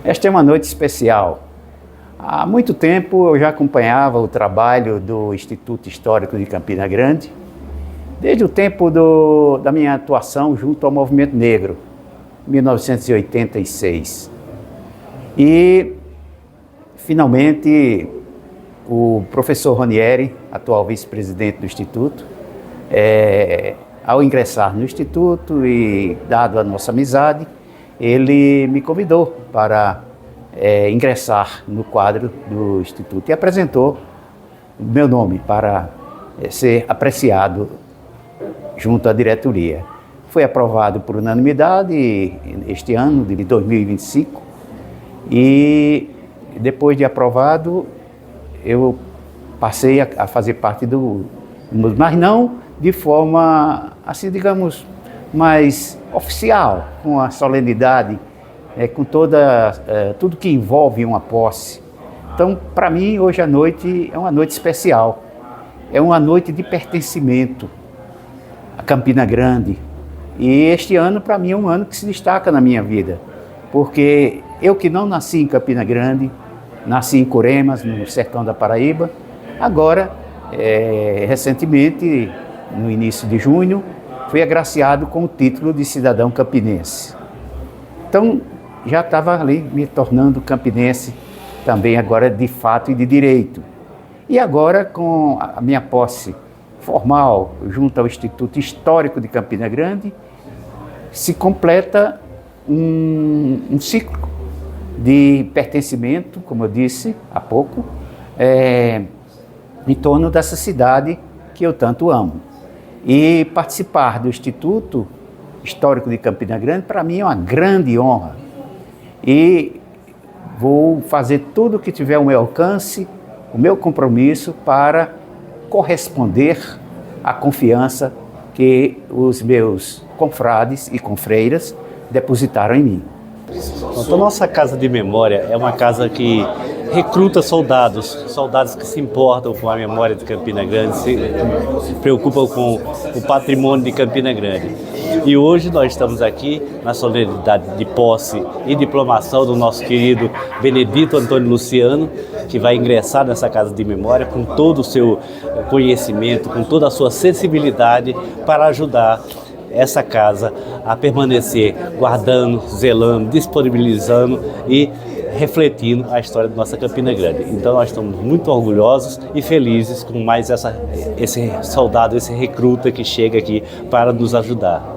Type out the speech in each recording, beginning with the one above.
Esta é uma noite especial. Há muito tempo eu já acompanhava o trabalho do Instituto Histórico de Campina Grande, desde o tempo da minha atuação junto ao Movimento Negro, 1986. E, finalmente, o professor Ronieri, atual vice-presidente do Instituto, ao ingressar no Instituto e dado a nossa amizade, ele me convidou para ingressar no quadro do Instituto e apresentou o meu nome para ser apreciado junto à diretoria. Foi aprovado por unanimidade este ano, de 2025, e depois de aprovado, eu passei a fazer parte mas não de forma, assim, digamos, mais oficial, com a solenidade, com tudo que envolve uma posse. Então, para mim, hoje à noite é uma noite especial, é uma noite de pertencimento a Campina Grande. E este ano, para mim, é um ano que se destaca na minha vida, porque eu que não nasci em Campina Grande, nasci em Curemas, no sertão da Paraíba, agora, recentemente, no início de junho, fui agraciado com o título de cidadão campinense. Então, já estava ali me tornando campinense também agora de fato e de direito. E agora, com a minha posse formal junto ao Instituto Histórico de Campina Grande, se completa um ciclo de pertencimento, como eu disse há pouco, em torno dessa cidade que eu tanto amo. E participar do Instituto Histórico de Campina Grande, para mim, é uma grande honra. E vou fazer tudo o que tiver ao meu alcance, o meu compromisso para corresponder à confiança que os meus confrades e confreiras depositaram em mim. Então, nossa Casa de Memória é uma casa que recruta soldados que se importam com a memória de Campina Grande, se preocupam com o patrimônio de Campina Grande. E hoje nós estamos aqui na solenidade de posse e diplomação do nosso querido Benedito Antônio Luciano, que vai ingressar nessa Casa de Memória com todo o seu conhecimento, com toda a sua sensibilidade para ajudar essa casa a permanecer guardando, zelando, disponibilizando e refletindo a história da nossa Campina Grande. Então nós estamos muito orgulhosos e felizes com mais esse soldado, esse recruta que chega aqui para nos ajudar.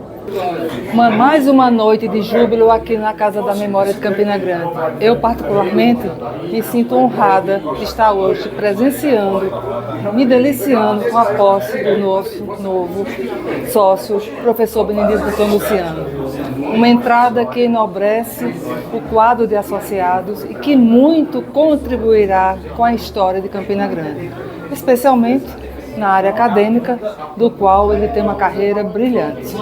Mais uma noite de júbilo aqui na Casa da Memória de Campina Grande. Eu, particularmente, me sinto honrada de estar hoje presenciando, me deliciando com a posse do nosso novo sócio, professor Benedito Antônio Luciano. Uma entrada que enobrece o quadro de associados e que muito contribuirá com a história de Campina Grande, especialmente na área acadêmica, do qual ele tem uma carreira brilhante.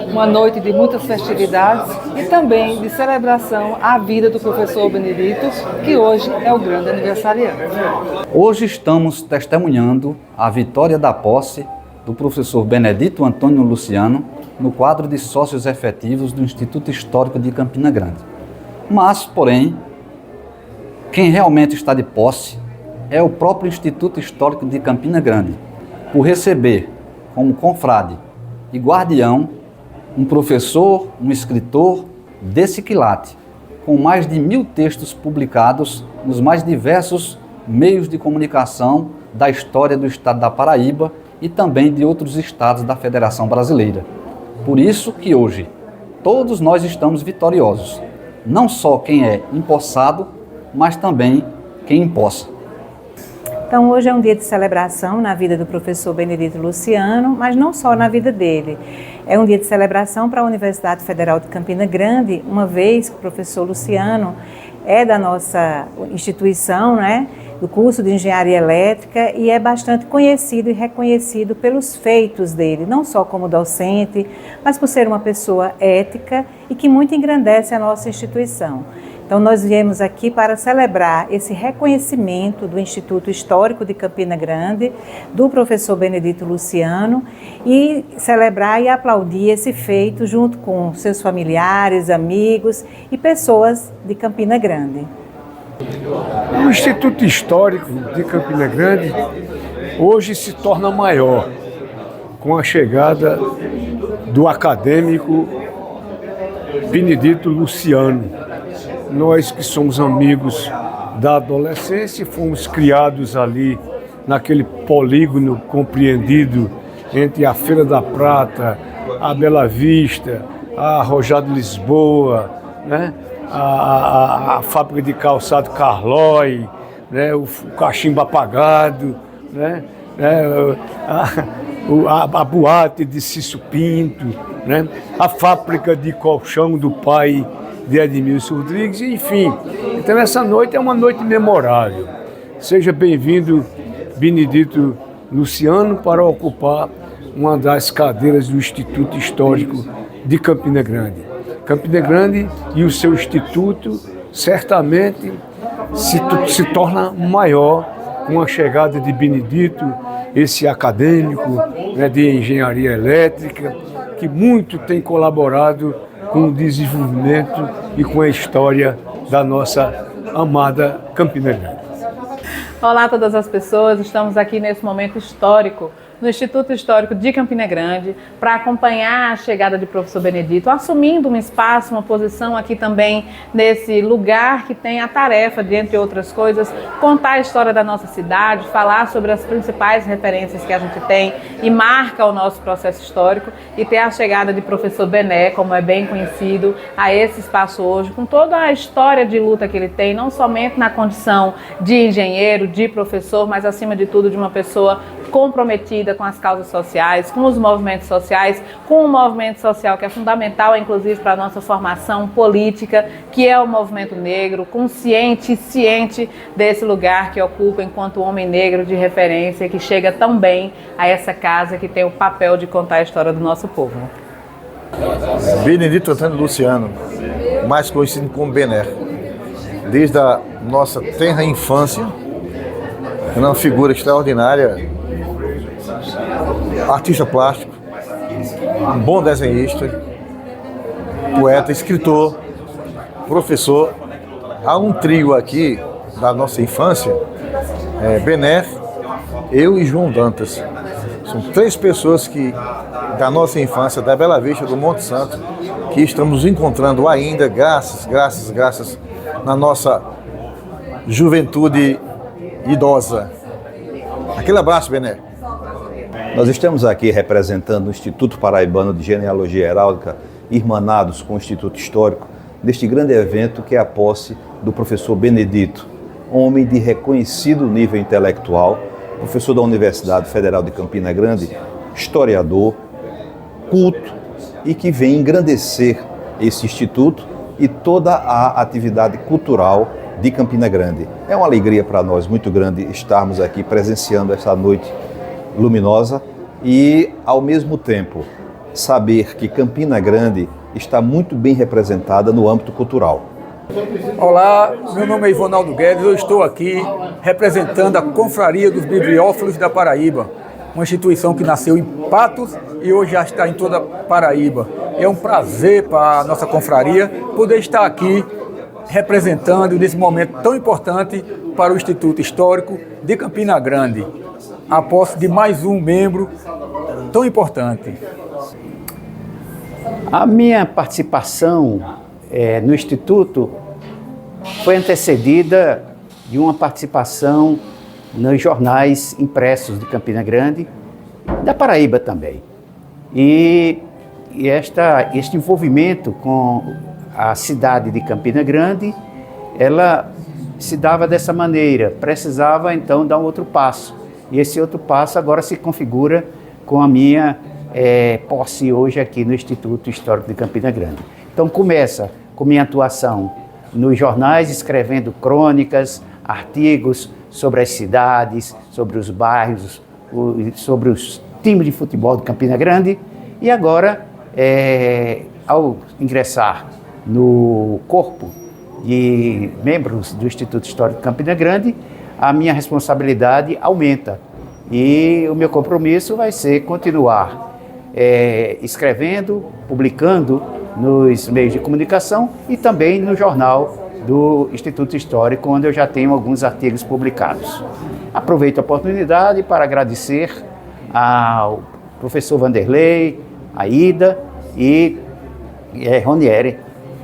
Uma noite de muitas festividades e também de celebração à vida do professor Benedito, que hoje é o grande aniversariante. Hoje estamos testemunhando a vitória da posse do professor Benedito Antônio Luciano no quadro de sócios efetivos do Instituto Histórico de Campina Grande. Mas, porém, quem realmente está de posse é o próprio Instituto Histórico de Campina Grande, por receber como confrade e guardião um professor, um escritor desse quilate, com mais de 1000 textos publicados nos mais diversos meios de comunicação da história do estado da Paraíba e também de outros estados da Federação Brasileira. Por isso que hoje todos nós estamos vitoriosos, não só quem é empossado, mas também quem empossa. Então hoje é um dia de celebração na vida do professor Benedito Luciano, mas não só na vida dele. É um dia de celebração para a Universidade Federal de Campina Grande, uma vez que o professor Luciano é da nossa instituição, né, do curso de Engenharia Elétrica, e é bastante conhecido e reconhecido pelos feitos dele, não só como docente, mas por ser uma pessoa ética e que muito engrandece a nossa instituição. Então nós viemos aqui para celebrar esse reconhecimento do Instituto Histórico de Campina Grande, do professor Benedito Luciano, e celebrar e aplaudir esse feito junto com seus familiares, amigos e pessoas de Campina Grande. O Instituto Histórico de Campina Grande hoje se torna maior com a chegada do acadêmico Benedito Luciano. Nós que somos amigos da adolescência, fomos criados ali naquele polígono compreendido entre a Feira da Prata, a Bela Vista, a Rojado Lisboa, né? a fábrica de calçado Carlói, né? O cachimbo apagado, né? A boate de Cício Pinto, né? A fábrica de colchão do pai de Edmilson Rodrigues, enfim. Então essa noite é uma noite memorável. Seja bem-vindo, Benedito Luciano, para ocupar uma das cadeiras do Instituto Histórico de Campina Grande. Campina Grande e o seu instituto certamente se torna maior com a chegada de Benedito, esse acadêmico, né, de engenharia elétrica, que muito tem colaborado com o desenvolvimento e com a história da nossa amada Campina Grande. Olá a todas as pessoas, estamos aqui nesse momento histórico no Instituto Histórico de Campina Grande para acompanhar a chegada de professor Benedito, assumindo um espaço, uma posição aqui também nesse lugar que tem a tarefa de, entre outras coisas, contar a história da nossa cidade, falar sobre as principais referências que a gente tem e marca o nosso processo histórico, e ter a chegada de professor Bené, como é bem conhecido, a esse espaço hoje, com toda a história de luta que ele tem, não somente na condição de engenheiro, de professor, mas acima de tudo de uma pessoa comprometida com as causas sociais, com os movimentos sociais, com um movimento social que é fundamental, inclusive, para a nossa formação política, que é o movimento negro, consciente e ciente desse lugar que ocupa enquanto homem negro de referência, que chega tão bem a essa casa que tem o papel de contar a história do nosso povo. Benedito Antônio Luciano, mais conhecido como Bené, desde a nossa tenra infância, é uma figura extraordinária, artista plástico, um bom desenhista, poeta, escritor, professor. Há um trio aqui da nossa infância, Bené, eu e João Dantas. São três pessoas que, da nossa infância, da Bela Vista, do Monte Santo, que estamos nos encontrando ainda, graças na nossa juventude idosa. Aquele abraço, Bené. Nós estamos aqui representando o Instituto Paraibano de Genealogia Heráldica, irmanados com o Instituto Histórico, neste grande evento que é a posse do professor Benedito, homem de reconhecido nível intelectual, professor da Universidade Federal de Campina Grande, historiador, culto e que vem engrandecer esse instituto e toda a atividade cultural de Campina Grande. É uma alegria para nós muito grande estarmos aqui presenciando essa noite luminosa e, ao mesmo tempo, saber que Campina Grande está muito bem representada no âmbito cultural. Olá, meu nome é Ivonaldo Guedes, eu estou aqui representando a Confraria dos Bibliófilos da Paraíba, uma instituição que nasceu em Patos e hoje já está em toda a Paraíba. É um prazer para a nossa confraria poder estar aqui representando nesse momento tão importante para o Instituto Histórico de Campina Grande, a posse de mais um membro tão importante. A minha participação no Instituto foi antecedida de uma participação nos jornais impressos de Campina Grande, da Paraíba também. E este envolvimento com a cidade de Campina Grande, ela se dava dessa maneira, precisava então dar um outro passo. E esse outro passo agora se configura com a minha posse hoje aqui no Instituto Histórico de Campina Grande. Então começa com minha atuação nos jornais, escrevendo crônicas, artigos sobre as cidades, sobre os bairros, sobre os times de futebol de Campina Grande. E agora, ao ingressar no corpo de membros do Instituto Histórico de Campina Grande, a minha responsabilidade aumenta. E o meu compromisso vai ser continuar escrevendo, publicando nos meios de comunicação e também no jornal do Instituto Histórico, onde eu já tenho alguns artigos publicados. Aproveito a oportunidade para agradecer ao professor Vanderlei, a Ida e Ronieri,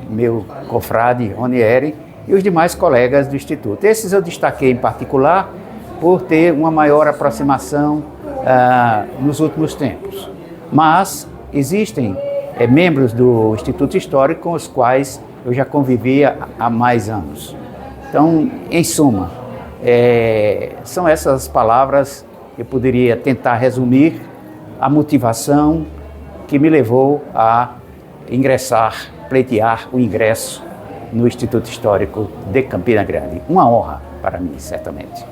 meu confrade Ronieri, e os demais colegas do Instituto. Esses eu destaquei em particular por ter uma maior aproximação nos últimos tempos. Mas existem membros do Instituto Histórico com os quais eu já convivia há mais anos. Então, em suma, são essas palavras que eu poderia tentar resumir a motivação que me levou a ingressar, pleitear o ingresso no Instituto Histórico de Campina Grande. Uma honra para mim, certamente.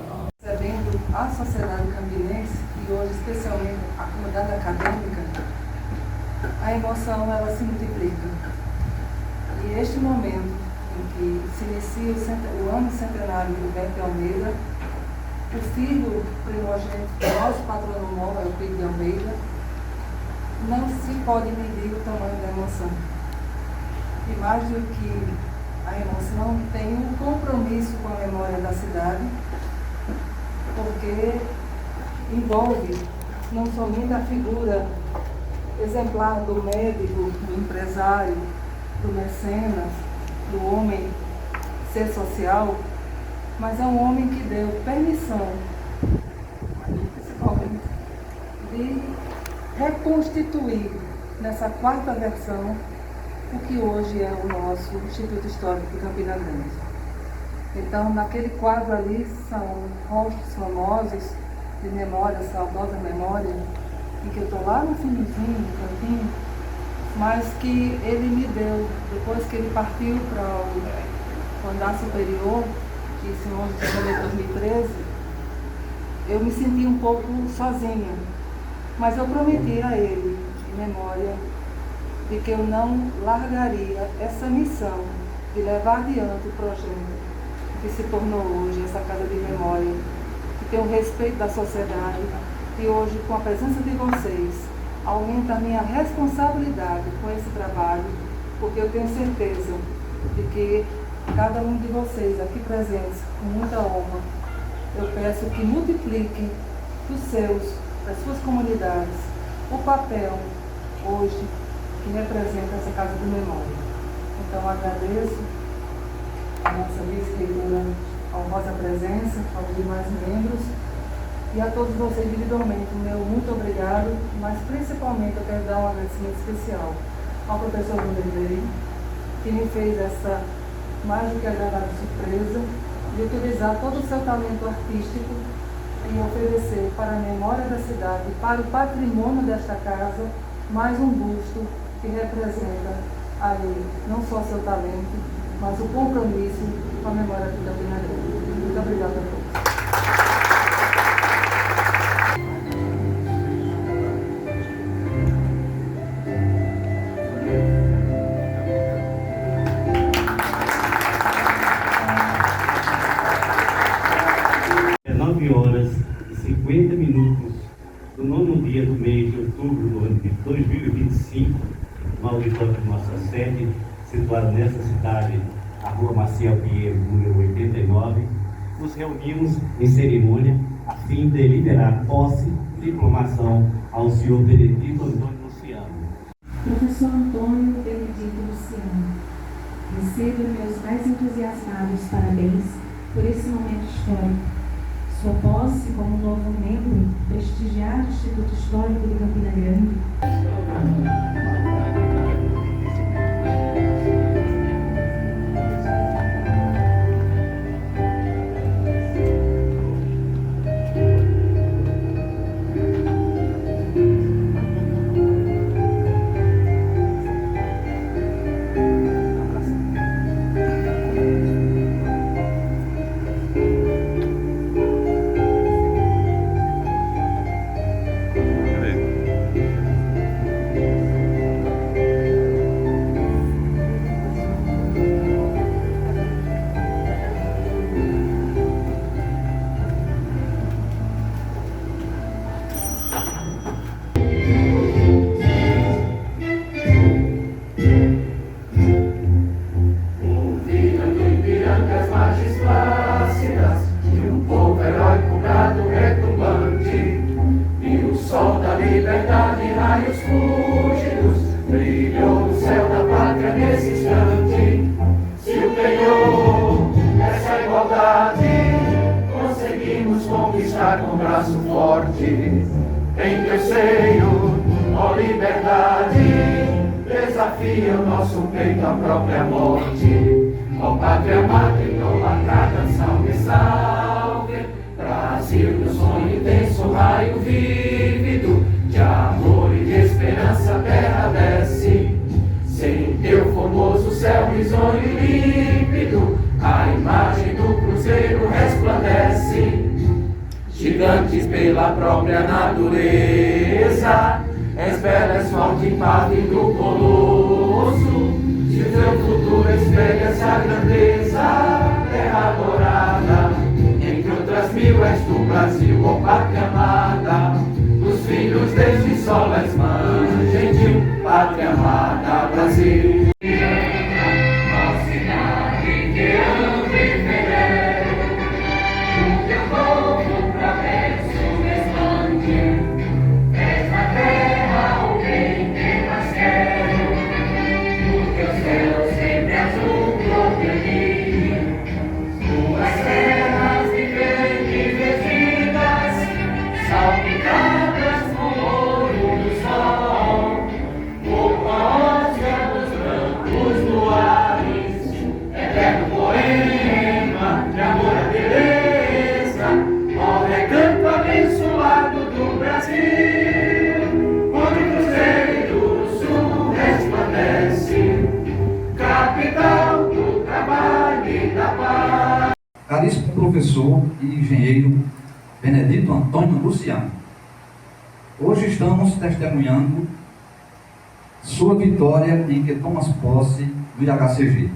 Recebendo a sociedade campinense e hoje especialmente a comunidade acadêmica, a emoção ela se multiplica. E este momento em que se inicia o ano centenário de Gilberto de Almeida, o filho primogênito do nosso patrono mor, é o Pedro de Almeida, não se pode medir o tamanho da emoção. E mais do que a emoção, tem um compromisso com a memória da cidade, porque envolve não somente a figura exemplar do médico, do empresário, do mecenas, do homem ser social, mas é um homem que deu permissão, principalmente, de reconstituir nessa quarta versão o que hoje é o nosso Instituto Histórico de Campina Grande. Então, naquele quadro ali são rostos famosos de memória, saudosa memória, em que eu estou lá no finzinho, no cantinho, mas que ele me deu, depois que ele partiu para o andar superior, que isso em 11 de janeiro de 2013, eu me senti um pouco sozinha, mas eu prometi a ele, em memória, de que eu não largaria essa missão de levar adiante o projeto que se tornou hoje essa Casa de Memória, que tem o respeito da sociedade, e hoje, com a presença de vocês, aumenta a minha responsabilidade com esse trabalho, porque eu tenho certeza de que cada um de vocês aqui presentes, com muita honra, eu peço que multipliquem das suas comunidades, o papel hoje que representa essa Casa de Memória. Então, agradeço a nossa vice-reitora, a honrosa presença, aos demais membros, e a todos vocês individualmente, meu muito obrigado, mas principalmente eu quero dar um agradecimento especial ao professor Vanderlei, que me fez essa mais do que agradável surpresa de utilizar todo o seu talento artístico e oferecer para a memória da cidade, para o patrimônio desta casa, mais um busto que representa aí não só seu talento, mas o compromisso com a memória da Campina Grande. Muito obrigada a todos. Horas e 50 minutos do nono dia do mês de outubro do ano de 2025, no auditório de nossa sede, situado nessa cidade, a Rua Maciel Pinheiro, número 89, nos reunimos em cerimônia a fim de liberar posse e diplomação ao senhor Benedito Antônio Luciano. Professor Antônio Benedito Luciano, recebo meus mais entusiasmados parabéns por esse momento histórico. Sua posse como novo membro prestigiado do Instituto Histórico de Campina Grande braço forte, em teu seio, ó liberdade, desafia o nosso peito à própria morte. Ó pátria amada, idolatrada, salve, salve, Brasil do sonho intenso, raio vívido, de amor e de esperança a terra desce. Sem teu formoso céu risonho e límpido, a imagem do cruzeiro resplandece. Gigantes pela própria natureza, és bela, és forte, parte do colosso. Se o teu futuro espelha-se a grandeza, terra dourada, entre outras mil és tu, Brasil, ó pátria amada. Dos filhos deste sol és mãe gentil, pátria amada, Brasil. Caríssimo professor e engenheiro Benedito Antônio Luciano, hoje estamos testemunhando sua vitória em que tomas posse do IHCG.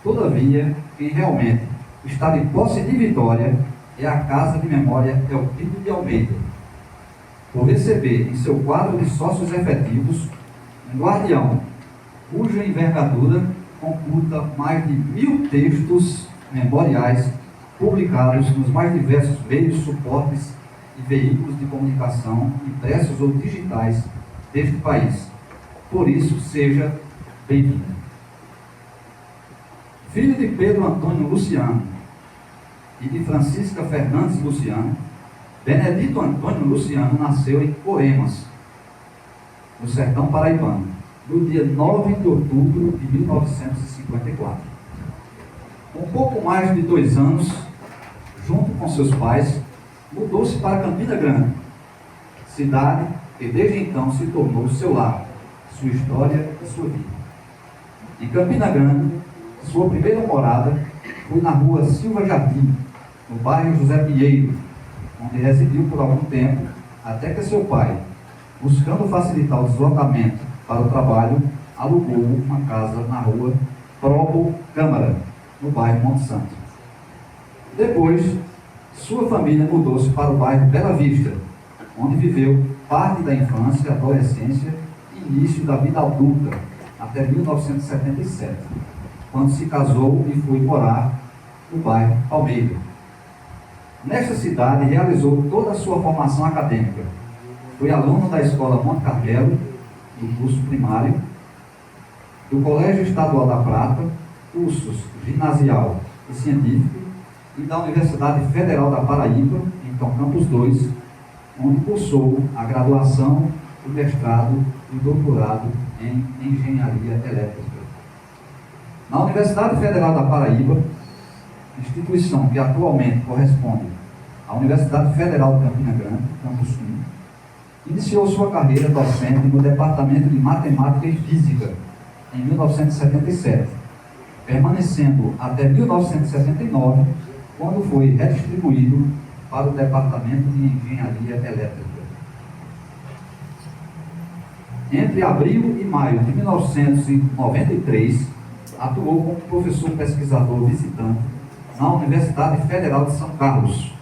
Todavia, quem realmente está de posse de vitória é a Casa de Memória Elpidio de Almeida, por receber em seu quadro de sócios efetivos um guardião cuja envergadura computa mais de 1000 textos memoriais publicados nos mais diversos meios, suportes e veículos de comunicação, impressos ou digitais deste país. Por isso, seja bem-vindo. Filho de Pedro Antônio Luciano e de Francisca Fernandes Luciano, Benedito Antônio Luciano nasceu em Coremas, no sertão paraibano, no dia 9 de outubro de 1954. Com pouco mais de 2 anos, junto com seus pais, mudou-se para Campina Grande, cidade que desde então se tornou seu lar, sua história e sua vida. Em Campina Grande, sua primeira morada foi na rua Silva Jardim, no bairro José Pinheiro, onde residiu por algum tempo, até que seu pai, buscando facilitar o deslocamento para o trabalho, alugou uma casa na rua Probo Câmara, no bairro Monte Santo. Depois, sua família mudou-se para o bairro Bela Vista, onde viveu parte da infância, adolescência e início da vida adulta, até 1977, quando se casou e foi morar no bairro Palmeira. Nesta cidade, realizou toda a sua formação acadêmica. Foi aluno da Escola Monte Carmelo, do curso primário, do Colégio Estadual da Prata, cursos ginasial e científico, e da Universidade Federal da Paraíba, então Campus 2, onde cursou a graduação, o mestrado e o doutorado em Engenharia Elétrica. Na Universidade Federal da Paraíba, instituição que atualmente corresponde à Universidade Federal de Campina Grande, Campus 1, iniciou sua carreira docente no Departamento de Matemática e Física, em 1977, permanecendo até 1979, quando foi redistribuído para o Departamento de Engenharia Elétrica. Entre abril e maio de 1993, atuou como professor pesquisador visitante na Universidade Federal de São Carlos,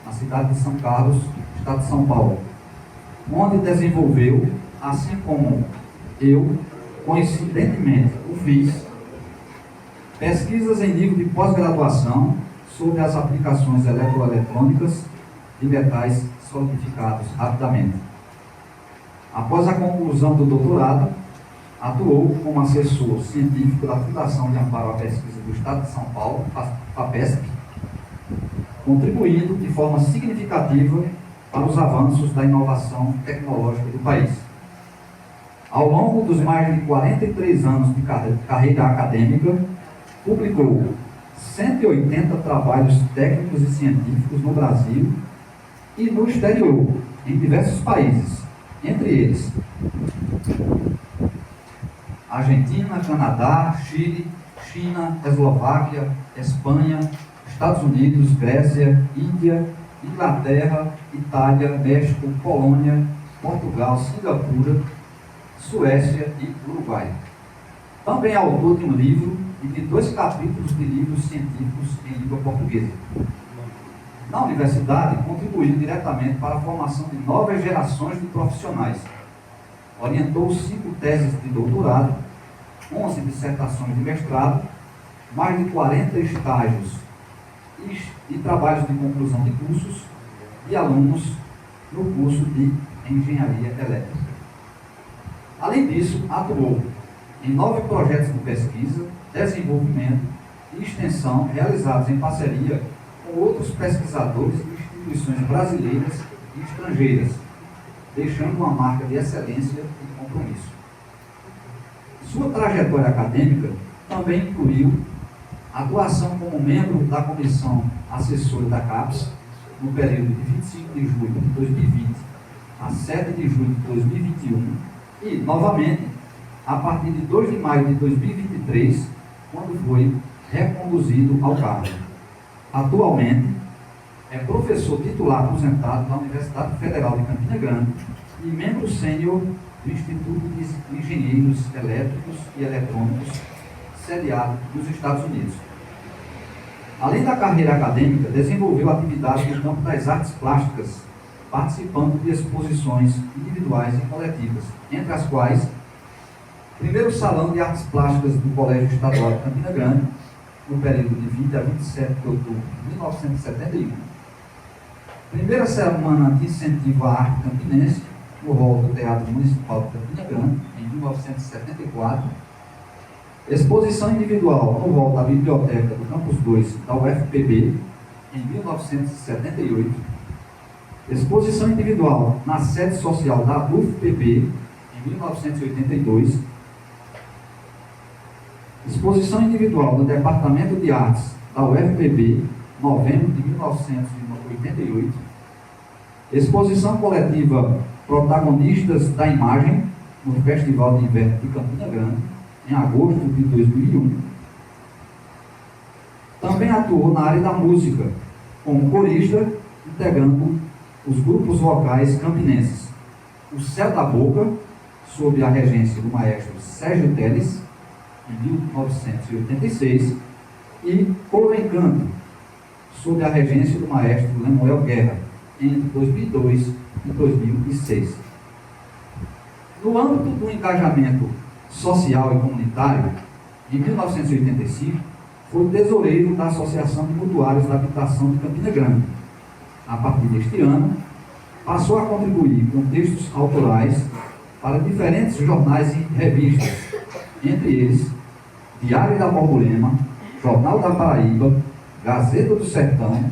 na cidade de São Carlos, estado de São Paulo, onde desenvolveu, assim como eu, coincidentemente, o fiz, pesquisas em nível de pós-graduação sobre as aplicações eletroeletrônicas de metais solidificados rapidamente. Após a conclusão do doutorado, atuou como assessor científico da Fundação de Amparo à Pesquisa do Estado de São Paulo, FAPESP, contribuindo de forma significativa para os avanços da inovação tecnológica do país. Ao longo dos mais de 43 anos de carreira acadêmica, publicou 180 trabalhos técnicos e científicos no Brasil e no exterior, em diversos países, entre eles Argentina, Canadá, Chile, China, Eslováquia, Espanha, Estados Unidos, Grécia, Índia, Inglaterra, Itália, México, Polônia, Portugal, Singapura, Suécia e Uruguai. Também é autor de um livro e de 2 capítulos de livros científicos em língua portuguesa. Na universidade, contribuiu diretamente para a formação de novas gerações de profissionais. Orientou 5 teses de doutorado, 11 dissertações de mestrado, mais de 40 estágios e trabalhos de conclusão de cursos e alunos no curso de Engenharia Elétrica. Além disso, atuou em 9 projetos de pesquisa, desenvolvimento e extensão realizados em parceria com outros pesquisadores de instituições brasileiras e estrangeiras, deixando uma marca de excelência e compromisso. Sua trajetória acadêmica também incluiu atuação como membro da comissão assessora da CAPES no período de 25 de julho de 2020 a 7 de julho de 2021 e, novamente, a partir de 2 de maio de 2023, quando foi reconduzido ao cargo. Atualmente, é professor titular aposentado da Universidade Federal de Campina Grande e membro sênior do Instituto de Engenheiros Elétricos e Eletrônicos, sediado nos Estados Unidos. Além da carreira acadêmica, desenvolveu atividades no campo das artes plásticas, participando de exposições individuais e coletivas, entre as quais primeiro Salão de Artes Plásticas do Colégio Estadual de Campina Grande, no período de 20 a 27 de outubro de 1971. Primeira Semana de Incentivo à Arte Campinense, no hall do Teatro Municipal de Campina Grande, em 1974. Exposição individual no hall da Biblioteca do Campus 2 da UFPB, em 1978. Exposição individual na sede social da UFPB, em 1982. Exposição individual no Departamento de Artes da UFPB, novembro de 1988. Exposição coletiva Protagonistas da Imagem, no Festival de Inverno de Campina Grande, em agosto de 2001. Também atuou na área da música, como corista, integrando os grupos vocais campinenses O Céu da Boca, sob a regência do maestro Sérgio Teles, em 1986, e Coro Encanto, sob a regência do maestro Lemuel Guerra, entre 2002 e 2006. No âmbito do engajamento social e comunitário, em 1985, foi tesoureiro da Associação de Mutuários da Habitação de Campina Grande. A partir deste ano, passou a contribuir com textos autorais para diferentes jornais e revistas, entre eles Diário da Borborema, Jornal da Paraíba, Gazeta do Sertão,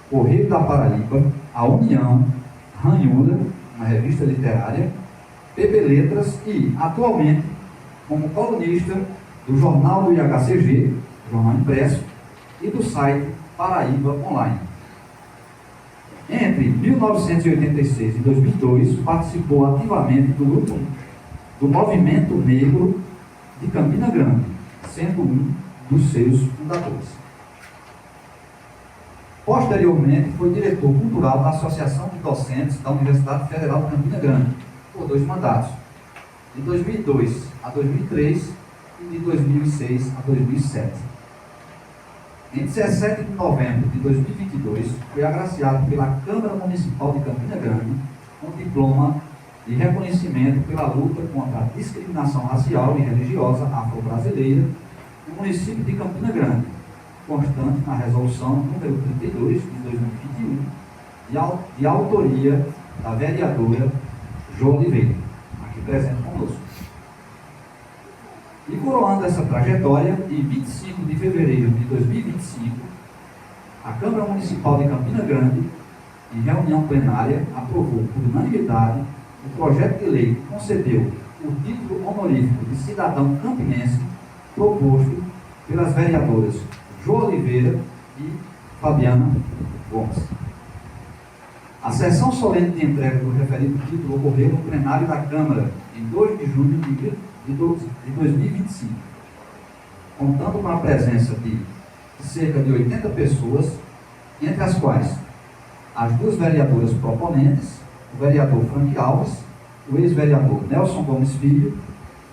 Correio da Paraíba, A União, Ranhura, uma revista literária, PB Letras e, atualmente, como colunista do Jornal do IHCG, jornal impresso, e do site Paraíba Online. Entre 1986 e 2002, participou ativamente do grupo do Movimento Negro de Campina Grande, sendo um dos seus fundadores. Posteriormente, foi diretor cultural da Associação de Docentes da Universidade Federal de Campina Grande, por 2 mandatos, de 2002 a 2003 e de 2006 a 2007. Em 17 de novembro de 2022, foi agraciado pela Câmara Municipal de Campina Grande com diploma de reconhecimento pela luta contra a discriminação racial e religiosa afro-brasileira no município de Campina Grande, constante na resolução número 32 de 2021, de autoria da vereadora Jo Oliveira, aqui presente conosco. E coroando essa trajetória, em 25 de fevereiro de 2025, a Câmara Municipal de Campina Grande em reunião plenária, aprovou por unanimidade o projeto de lei que concedeu o título honorífico de cidadão campinense proposto pelas vereadoras Jo Oliveira e Fabiana Gomes. A sessão solene de entrega do referido título ocorreu no plenário da Câmara em 2 de junho de 2025, contando com a presença de cerca de 80 pessoas, entre as quais as 2 vereadoras proponentes, o vereador Frank Alves, o ex-vereador Nelson Gomes Filho,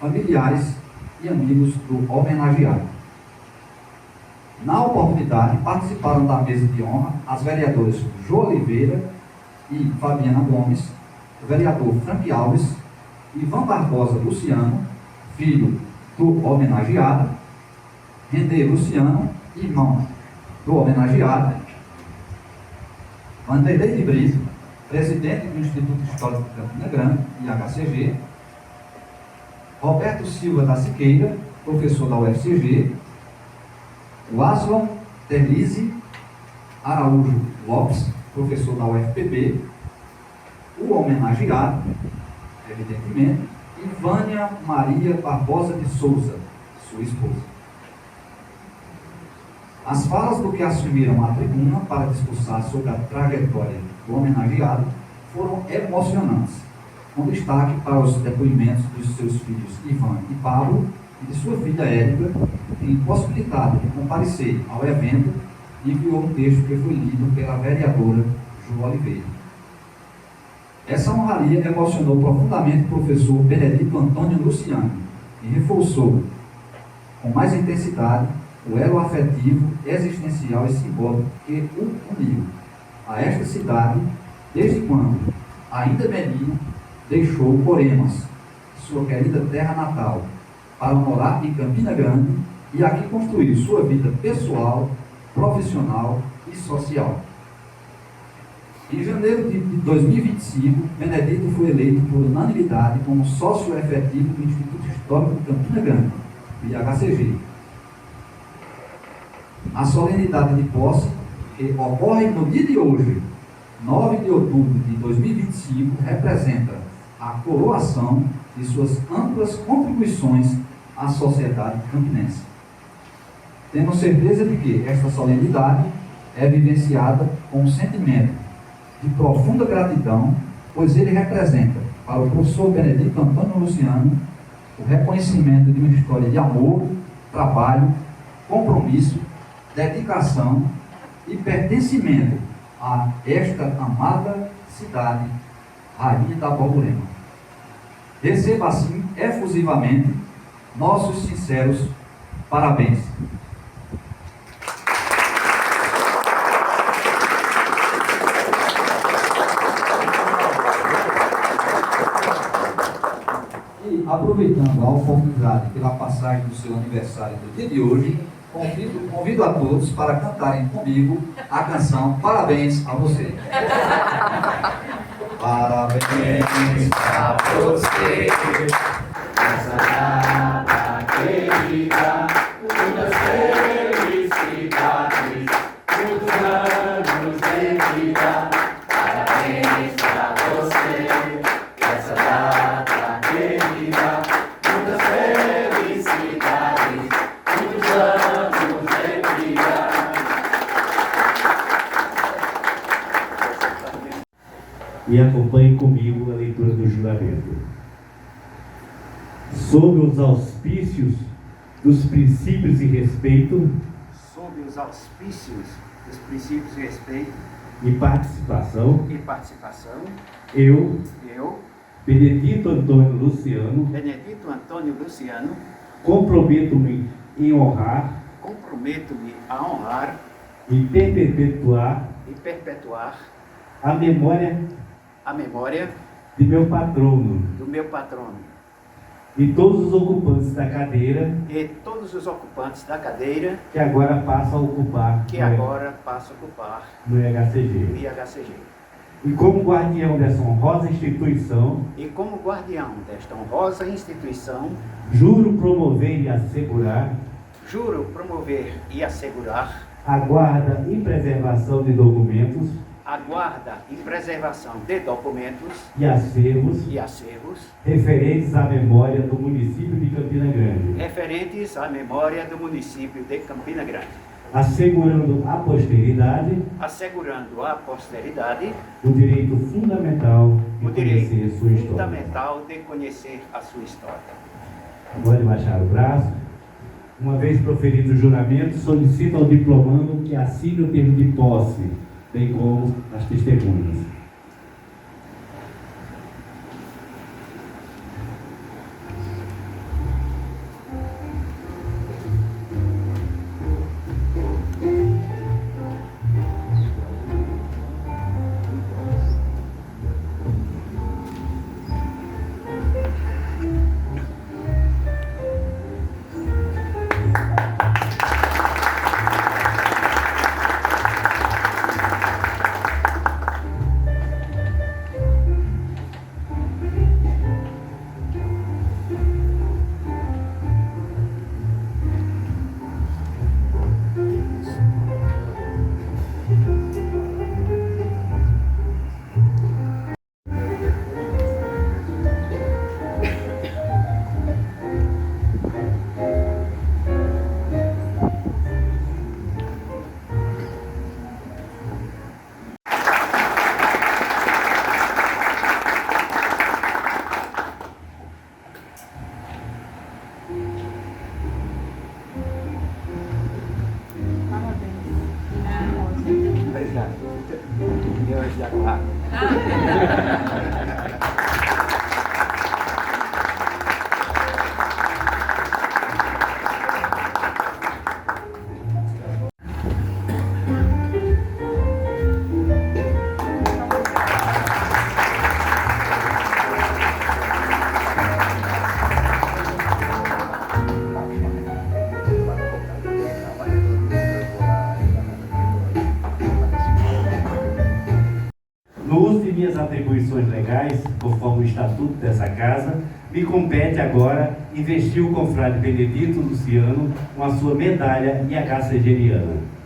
familiares e amigos do homenageado. Na oportunidade, participaram da mesa de honra as vereadoras Jo Oliveira e Fabiana Gomes, o vereador Frank Alves, Ivan Barbosa Luciano, filho do homenageado, Rendê Luciano, irmão do homenageado, Vanderlei de Brito, presidente do Instituto Histórico de Campina Grande, IHCG, Roberto Silva da Siqueira, professor da UFCG, o Aslan Terlizzi Araújo Lopes, professor da UFPB, o homenageado, evidentemente, e Vânia Maria Barbosa de Souza, sua esposa. As falas do que assumiram a tribuna para discursar sobre a trajetória do homenageado foram emocionantes, com destaque para os depoimentos dos seus filhos Ivan e Pablo e de sua filha Érica, que, impossibilitado de comparecer ao evento, enviou um texto que foi lido pela vereadora Jo Oliveira. Essa honraria emocionou profundamente o professor Benedito Antônio Luciano e reforçou com mais intensidade o elo afetivo, existencial e simbólico que o uniu a esta cidade desde quando, ainda menino, deixou Coremas, sua querida terra natal, para morar em Campina Grande e aqui construir sua vida pessoal, profissional e social. Em janeiro de 2025, Benedito foi eleito por unanimidade como sócio efetivo do Instituto Histórico de Campina Grande, o IHCG. A solenidade de posse, que ocorre no dia de hoje, 9 de outubro de 2025, representa a coroação de suas amplas contribuições à sociedade campinense. Temos certeza de que esta solenidade é vivenciada com um sentimento de profunda gratidão, pois ele representa, para o professor Benedito Antônio Luciano, o reconhecimento de uma história de amor, trabalho, compromisso, dedicação e pertencimento a esta amada cidade, Rainha da Borborema. Receba assim, efusivamente, nossos sinceros parabéns. E, aproveitando a oportunidade pela passagem do seu aniversário do dia de hoje, convido a todos para cantarem comigo a canção Parabéns a Você. Parabéns a você, nessa data querida, muitas felicidades, muitos anos de vida. Parabéns a você, nessa data querida, muitas felicidades, muitos anos de vida. E acompanhe comigo a leitura do juramento. Sob os auspícios dos princípios de respeito, sob os auspícios dos princípios de respeito e participação, eu, Benedito Antônio Luciano, comprometo-me a honrar e perpetuar a memória do meu patrono e todos os ocupantes da cadeira que agora passa a ocupar no IHCG. E como guardião dessa honrosa instituição, juro promover e assegurar a guarda e preservação de documentos a guarda e preservação de documentos e acervos referentes à memória do município de Campina Grande, assegurando à posteridade o direito fundamental de conhecer a sua história. Pode baixar o braço. Uma vez proferido o juramento, solicito ao diplomando que assine o termo de posse, bem como as testemunhas. No uso de minhas atribuições legais, conforme o estatuto dessa casa, me compete agora investir o confrade Benedito Luciano com a sua medalha IHCGiana.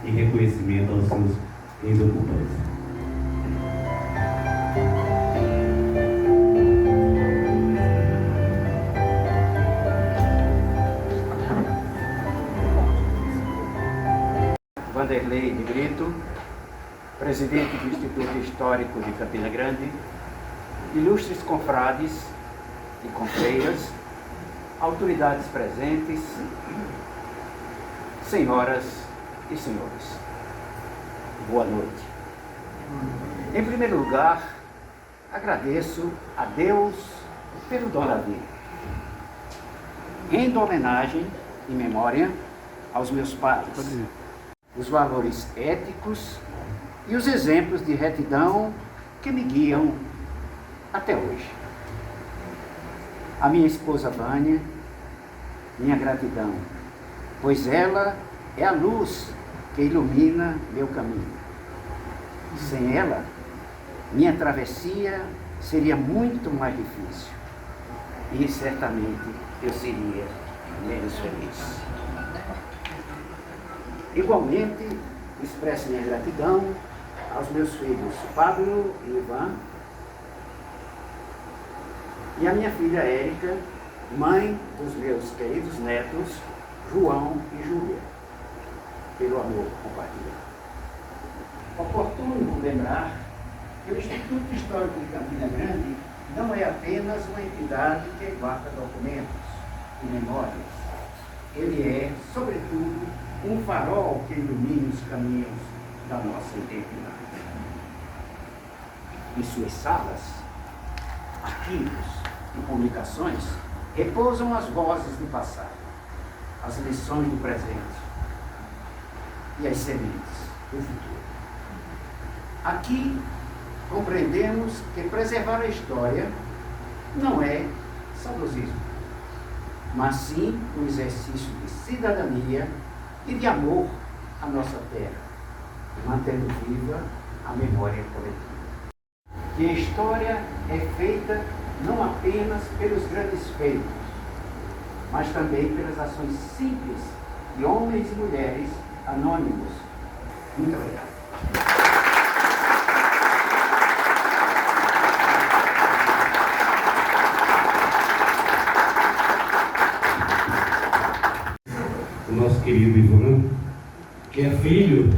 Em reconhecimento aos seus ex-ocupantes. Vanderlei de Brito, presidente do Instituto Histórico de Campina Grande, ilustres confrades e confreiras, autoridades presentes, senhoras e senhores, boa noite. Em primeiro lugar, agradeço a Deus pelo dom da vida. Rendo homenagem e memória aos meus pais, os valores éticos e os exemplos de retidão que me guiam até hoje. A minha esposa Vânia, minha gratidão, pois ela é a luz que ilumina meu caminho. Sem ela, minha travessia seria muito mais difícil e certamente eu seria menos feliz. Igualmente, expresso minha gratidão aos meus filhos Pablo e Ivan, e a minha filha Érica, mãe dos meus queridos netos, João e Júlia, pelo amor compartilhado. Oportuno lembrar que o Instituto Histórico de Campina Grande não é apenas uma entidade que guarda documentos e memórias. Ele é, sobretudo, um farol que ilumina os caminhos da nossa identidade. Em suas salas, arquivos e publicações repousam as vozes do passado, as lições do presente e as sementes do futuro. Aqui compreendemos que preservar a história não é saudosismo, mas sim um exercício de cidadania e de amor à nossa terra, mantendo viva a memória coletiva. Que a história é feita não apenas pelos grandes feitos, mas também pelas ações simples de homens e mulheres anônimos. Muito obrigado. O nosso querido Ivan, que é filho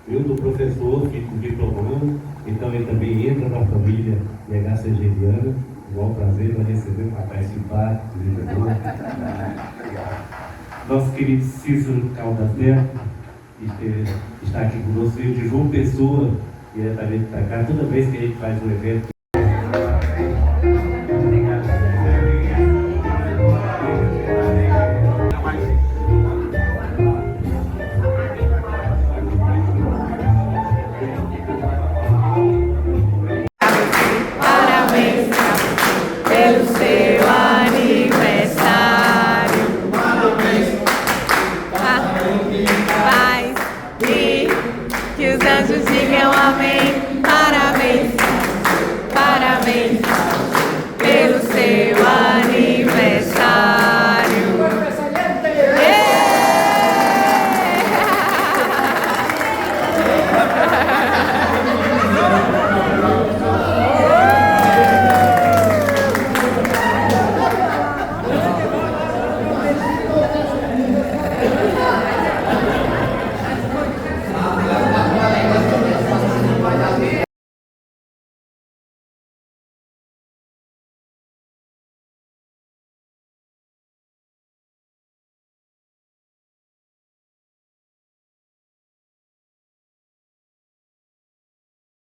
do professor, fico diplomando, então ele também entra na família IHCGiana. Um prazer para receber, para participar. Nosso querido Cícero Caldas Neto, que está aqui conosco, de João Pessoa, diretamente para cá, toda vez que a gente faz um evento.